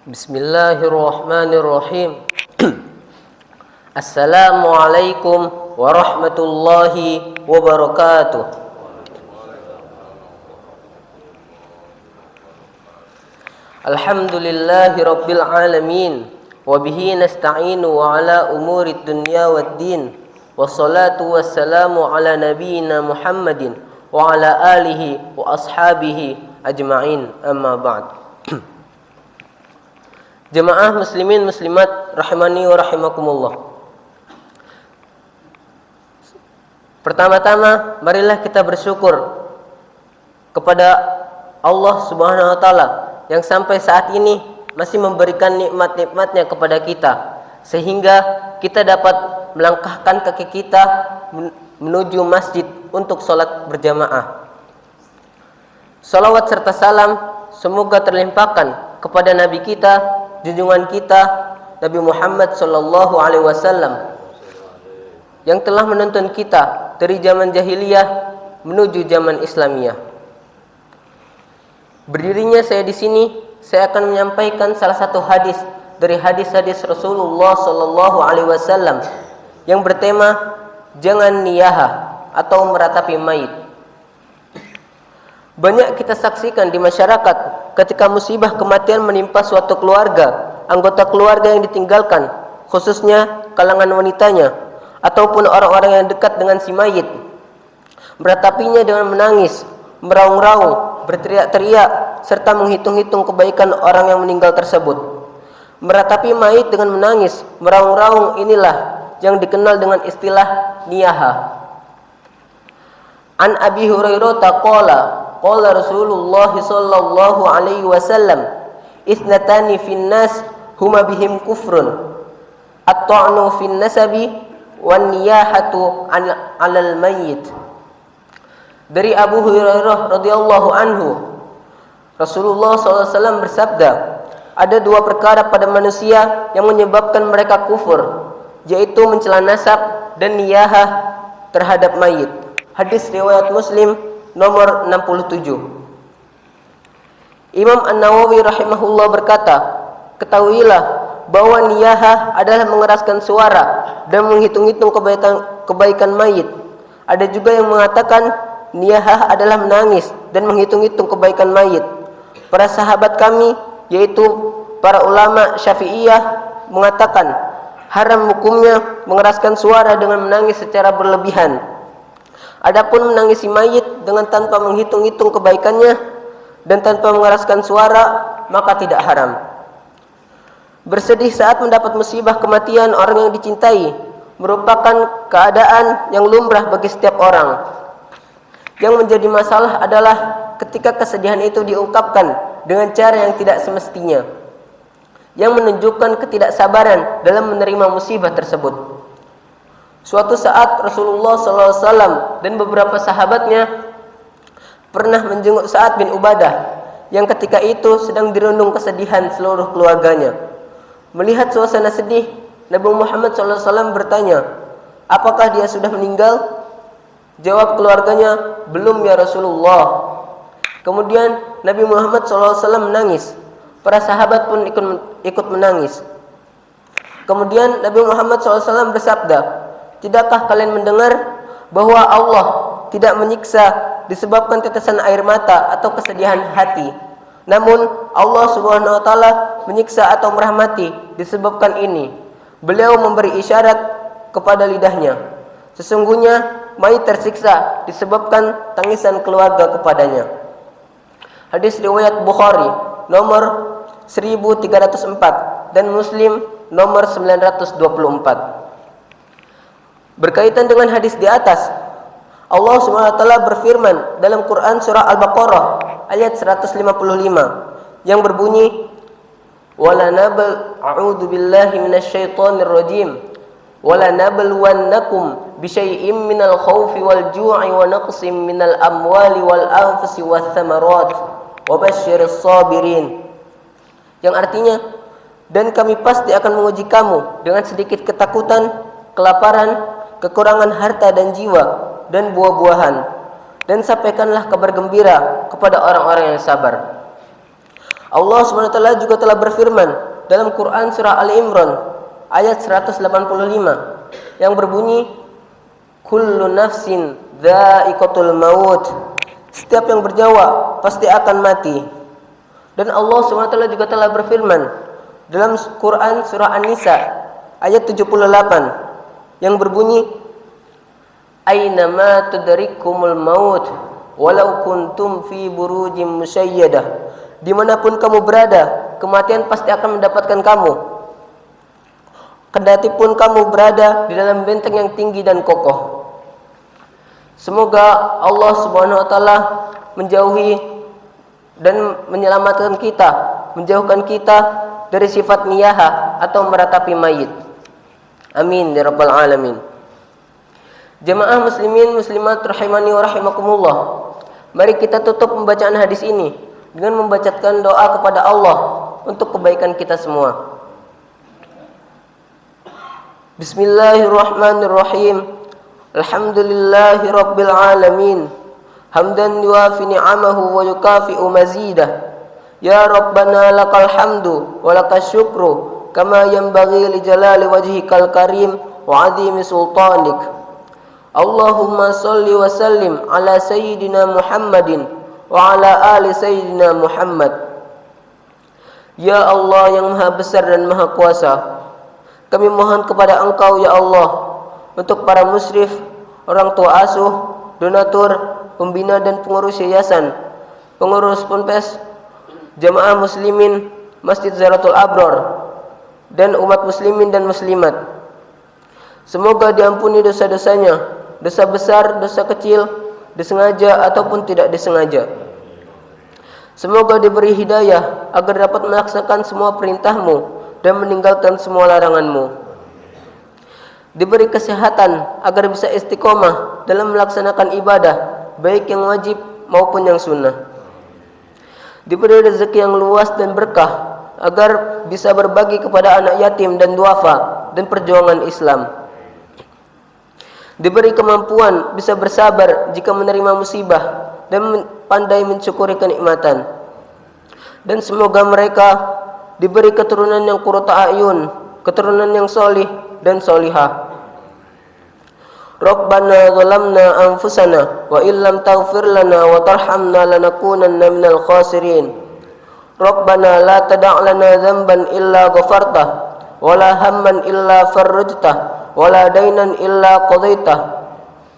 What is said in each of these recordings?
Bismillahirrahmanirrahim. Assalamualaikum warahmatullahi wabarakatuh. Alhamdulillahi rabbil alamin. Wabihi nasta'inu wa ala umuri dunya waddin. Wassalatu wassalamu ala nabiyyina Muhammadin wa ala alihi wa ashabihi ajma'in, amma ba'd. Jemaah muslimin muslimat rahimani wa rahimakumullah. Pertama-tama marilah kita bersyukur kepada Allah Subhanahu wa taala yang sampai saat ini masih memberikan nikmat-nikmatnya kepada kita, sehingga kita dapat melangkahkan kaki kita menuju masjid untuk sholat berjamaah. Salawat serta salam semoga terlimpahkan kepada Nabi kita, junjungan kita, Nabi Muhammad sallallahu alaihi wasallam, yang telah menuntun kita dari zaman jahiliyah menuju zaman Islamiyah. Berdirinya saya di sini, saya akan menyampaikan salah satu hadis dari hadis-hadis Rasulullah sallallahu alaihi wasallam yang bertema jangan niyaha atau meratapi mayit. Banyak kita saksikan di masyarakat ketika musibah kematian menimpa suatu keluarga, anggota keluarga yang ditinggalkan, khususnya kalangan wanitanya ataupun orang-orang yang dekat dengan si mayit, meratapinya dengan menangis, meraung-raung, berteriak-teriak, serta menghitung-hitung kebaikan orang yang meninggal tersebut. Meratapi mayit dengan menangis, meraung-raung inilah yang dikenal dengan istilah niyaha. An Abi Hurairah qala qala Rasulullah sallallahu alaihi wasallam ithnatani fin nas huma bihim kufrun at-ta'nu fin nasabi wan niyahatu 'alal mayyit. Dari Abu Hurairah radhiyallahu anhu, Rasulullah sallallahu alaihi wasallam bersabda, ada dua perkara pada manusia yang menyebabkan mereka kufur, yaitu mencela nasab dan niyahah terhadap mayit. Hadis riwayat Muslim nomor 67. Imam An-Nawawi rahimahullah berkata, ketahuilah bahwa niyahah adalah mengeraskan suara dan menghitung-hitung kebaikan mayit. Ada juga yang mengatakan niyahah adalah menangis dan menghitung-hitung kebaikan mayit. Para sahabat kami, yaitu para ulama Syafi'iyah, mengatakan haram hukumnya mengeraskan suara dengan menangis secara berlebihan. Adapun menangisi mayit dengan tanpa menghitung-hitung kebaikannya dan tanpa mengeraskan suara, maka tidak haram. Bersedih saat mendapat musibah kematian orang yang dicintai merupakan keadaan yang lumrah bagi setiap orang. Yang menjadi masalah adalah ketika kesedihan itu diungkapkan dengan cara yang tidak semestinya, yang menunjukkan ketidaksabaran dalam menerima musibah tersebut. Suatu saat Rasulullah SAW dan beberapa sahabatnya pernah menjenguk Sa'ad bin Ubadah yang ketika itu sedang dirundung kesedihan seluruh keluarganya. Melihat suasana sedih, Nabi Muhammad SAW bertanya, apakah dia sudah meninggal? Jawab keluarganya, belum ya Rasulullah. Kemudian Nabi Muhammad SAW menangis. Para sahabat pun ikut menangis. Kemudian Nabi Muhammad SAW bersabda, tidakkah kalian mendengar bahwa Allah tidak menyiksa disebabkan tetesan air mata atau kesedihan hati, namun Allah Subhanahu wa taala menyiksa atau merahmati disebabkan ini. Beliau memberi isyarat kepada lidahnya, sesungguhnya mayit tersiksa disebabkan tangisan keluarga kepadanya. Hadis riwayat Bukhari nomor 1304 dan Muslim nomor 924. Berkaitan dengan hadis di atas, Allah SWT berfirman dalam Quran surah Al-Baqarah ayat 155 yang berbunyi, wala nabal a'udzu billahi minasyaitonir rajim wala nabluwannakum bisyai'im minal khaufi wal ju'i wa naqsim minal amwali wal anfusi wath thamarat wa basyiris sabirin. Yang artinya, dan kami pasti akan menguji kamu dengan sedikit ketakutan, kelaparan, kekurangan harta dan jiwa dan buah-buahan, dan sampaikanlah kabar gembira kepada orang-orang yang sabar. Allah SWT juga telah berfirman dalam Quran surah Ali Imran ayat 185 yang berbunyi, kullu nafsin dha'iqatul maut. Setiap yang bernyawa pasti akan mati. Dan Allah SWT juga telah berfirman dalam Quran surah An-Nisa ayat 78 yang berbunyi, aynama tudrikumul maut walau kuntum fi burujim musyayyadah. Dimanapun kamu berada, kematian pasti akan mendapatkan kamu, kendati pun kamu berada di dalam benteng yang tinggi dan kokoh. Semoga Allah Subhanahu wa taala menjauhi dan menyelamatkan kita, menjauhkan kita dari sifat niyaha atau meratapi mayit. Amin ya rabbal alamin. Jemaah muslimin muslimat rahimani wa rahimakumullah. Mari kita tutup pembacaan hadis ini dengan membacakan doa kepada Allah untuk kebaikan kita semua. Bismillahirrahmanirrahim. Alhamdulillahi rabbil alamin. Hamdan yuafi ni'amahu wa yukafi'u mazidah. Ya Rabbana lakal hamdu wa lakas syukru kama yanbaghi li jalali wajhikal karim wa 'azimi sultanik. Allahumma salli wa sallim ala sayyidina Muhammadin wa ala ali sayyidina Muhammad. Ya Allah yang maha besar dan maha kuasa, kami mohon kepada Engkau ya Allah untuk para musyrif, orang tua asuh, donatur, pembina dan pengurus yayasan, pengurus ponpes, jamaah muslimin Masjid Zaratul Abror, dan umat muslimin dan muslimat. Semoga diampuni dosa-dosanya, dosa besar, dosa kecil, disengaja ataupun tidak disengaja. Semoga diberi hidayah agar dapat melaksanakan semua perintah-Mu dan meninggalkan semua larangan-Mu. Diberi kesehatan agar bisa istiqomah dalam melaksanakan ibadah, baik yang wajib maupun yang sunnah. Diberi rezeki yang luas dan berkah agar bisa berbagi kepada anak yatim dan duafa dan perjuangan Islam. Diberi kemampuan bisa bersabar jika menerima musibah dan pandai mensyukuri kenikmatan. Dan semoga mereka diberi keturunan yang qurrata a'yun, keturunan yang solih dan solihah. Rabbana zalamna anfusana wa illam taghfir lana wa tarhamna lanakunanna minal khasirin. Rabbana la tada' lana dhanban illa ghafartah wa la hamman illa farrajtah wa la dainan illa qadaitah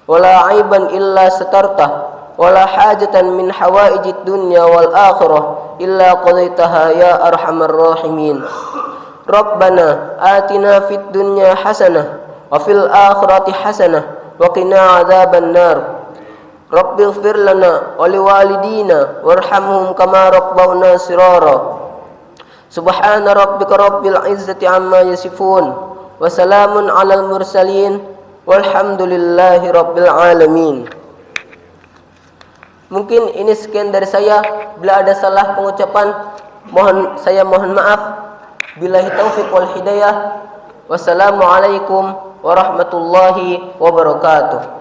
wa la aiban illa satartah wa la hajatan min hawaijid dunya wal akhirah illa qadaitaha ya arhamar rahimin. Rabbana atina fid dunya hasanah wa fil akhirati hasanah wa qina adzaban nar. Rabbighfir lana wa liwalidina warhamhum kama rabbawna shirara. Subhana rabbika rabbil izzati amma yasifun wa salamun alal mursalin walhamdulillahi rabbil alamin. Mungkin ini sekian dari saya. Bila ada salah pengucapan, saya mohon maaf. Billahi taufiq wal hidayah. Wassalamualaikum warahmatullahi wabarakatuh.